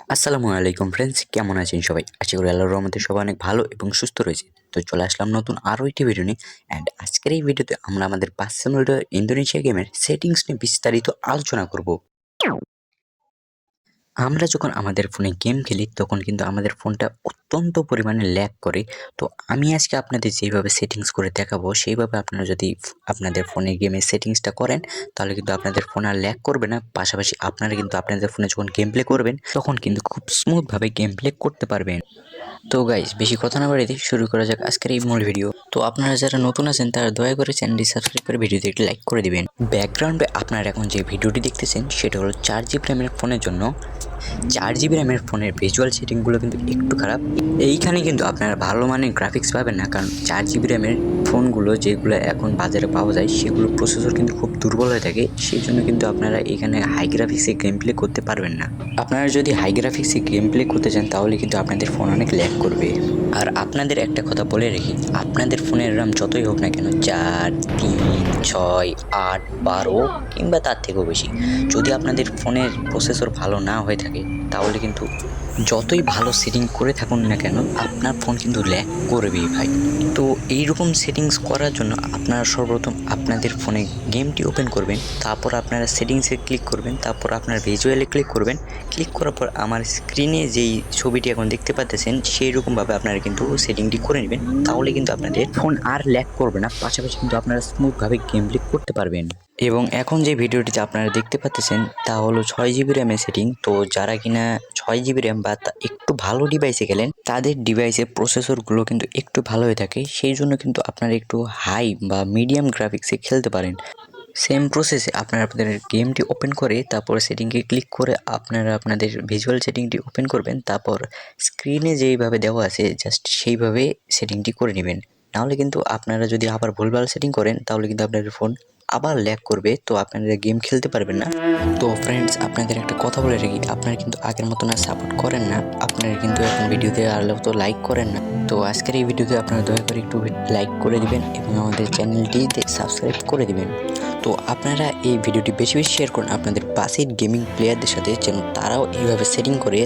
আসসালামু আলাইকুম ফ্রেন্ডস, কেমন আছেন সবাই? আশা করি আল্লাহর রহমতে সবাই অনেক ভালো এবং সুস্থ রয়েছে। তো চলে আসলাম নতুন আরও একটি ভিডিও নিয়ে। অ্যান্ড আজকের এই ভিডিওতে আমরা আমাদের পার্সোনাল ইন্দোনেশিয়া গেমের সেটিংস নিয়ে বিস্তারিত আলোচনা করব। আমরা যখন আমাদের ফোনে গেম খেলি তখন কিন্তু আমাদের ফোনটা অত্যন্ত পরিমাণে ল্যাগ করে। তো আমি আজকে আপনাদের যেইভাবে সেটিংস করে দেখাবো সেইভাবে আপনারা যদি আপনাদের ফোনে গেমের সেটিংসটা করেন তাহলে কিন্তু আপনাদের ফোন আর ল্যাগ করবে না। পাশাপাশি আপনারা কিন্তু আপনাদের ফোনে যখন গেম প্লে করবেন তখন কিন্তু খুব স্মুথভাবে গেম প্লে করতে পারবেন। তো গাইস, বেশি কথা না বাড়িয়ে শুরু করা যাক আজকের এই মূল ভিডিও। তো আপনারা যারা নতুন আছেন তারা দয়া করে চ্যানেলটি সাবস্ক্রাইব করে ভিডিওতে একটি লাইক করে দিবেন। ব্যাকগ্রাউন্ডে আপনারা এখন যে ভিডিওটি দেখতেছেন সেটা হলো 4GB র্যামের ফোনের জন্য। 4GB র্যামের ফোনের ভিজুয়াল সেটিংগুলো কিন্তু একটু খারাপ। এইখানে কিন্তু আপনারা ভালো মানের গ্রাফিক্স পাবেন না, কারণ 4GB র্যামের ফোনগুলো যেগুলো এখন বাজারে পাওয়া যায় সেগুলোর প্রসেসর কিন্তু খুব দুর্বল হয়ে থাকে। সেই জন্য কিন্তু আপনারা এখানে হাই গ্রাফিক্সে গেম প্লে করতে পারবেন না। আপনারা যদি হাই গ্রাফিক্সে গেম প্লে করতে চান তাহলে কিন্তু আপনাদের ফোন অনেক ল্যাগ করবে। আর আপনাদের একটা কথা বলে রাখি, আপনাদের ফোনের র্যাম যতই হোক না কেন 4, 3, 6, 8, 12 কিংবা তার থেকেও বেশি, যদি আপনাদের ফোনের প্রসেসর ভালো না হয়ে থাকে তাহলে কিন্তু যতই ভালো সেটিং করে থাকুন না কেন আপনার ফোন কিন্তু ল্যাগ করবেই ভাই। তো এইরকম সেটিংস করার জন্য আপনারা সর্বপ্রথম আপনাদের ফোনে গেমটি ওপেন করবেন, তারপর আপনারা সেটিংসে ক্লিক করবেন, তারপর আপনার ভিজুয়ালে ক্লিক করবেন। ক্লিক করার পর আমার স্ক্রিনে যেই ছবিটি এখন দেখতে পাচ্ছেন সেই রকমভাবে আপনারা কিন্তু সেটিংটি করে নেবেন। তাহলে কিন্তু আপনাদের ফোন আর ল্যাগ করবে না, পাশাপাশি কিন্তু আপনারা স্মুথভাবে গেম প্লে করতে পারবেন। এবং এখন যে ভিডিওটিতে আপনারা দেখতে পাচ্ছেন তা হলো 6GB র্যামের সেটিং। তো যারা কিনা 6GB র্যাম বা একটু ভালো ডিভাইসে গেলেন তাদের ডিভাইসের প্রসেসরগুলো কিন্তু একটু ভালো হয়ে থাকে, সেই জন্য কিন্তু আপনারা একটু হাই বা মিডিয়াম গ্রাফিক্সে খেলতে পারেন। সেম প্রসেসে আপনারা আপনাদের গেমটি ওপেন করে তারপর সেটিংয়ে ক্লিক করে আপনারা আপনাদের ভিজুয়াল সেটিংটি ওপেন করবেন, তারপর স্ক্রিনে যেইভাবে দেওয়া আছে জাস্ট সেইভাবে সেটিংটি করে নেবেন। নাহলে কিন্তু আপনারা যদি আবার ভুলভাল সেটিং করেন তাহলে কিন্তু আপনাদের ফোন আবার ল্যাগ করবে, তো আপনারা গেম খেলতে পারবেন না। তো ফ্রেন্ডস, আপনাদের একটা কথা বলে রাখি, আপনারা কিন্তু আগের মতন আর সাপোর্ট করেন না, আপনারা কিন্তু এখন ভিডিওতে আরও তো লাইক করেন না। তো আজকের এই ভিডিওতে আপনারা দয়া করে একটু লাইক করে দিবেন এবং আমাদের চ্যানেলটি সাবস্ক্রাইব করে দিবেন। তো আপনারা এই ভিডিওটি বেশি বেশি শেয়ার করুন আপনাদের পাশের গেমিং প্লেয়ারদের সাথে, যেন তারাও এইভাবে সেটিং করে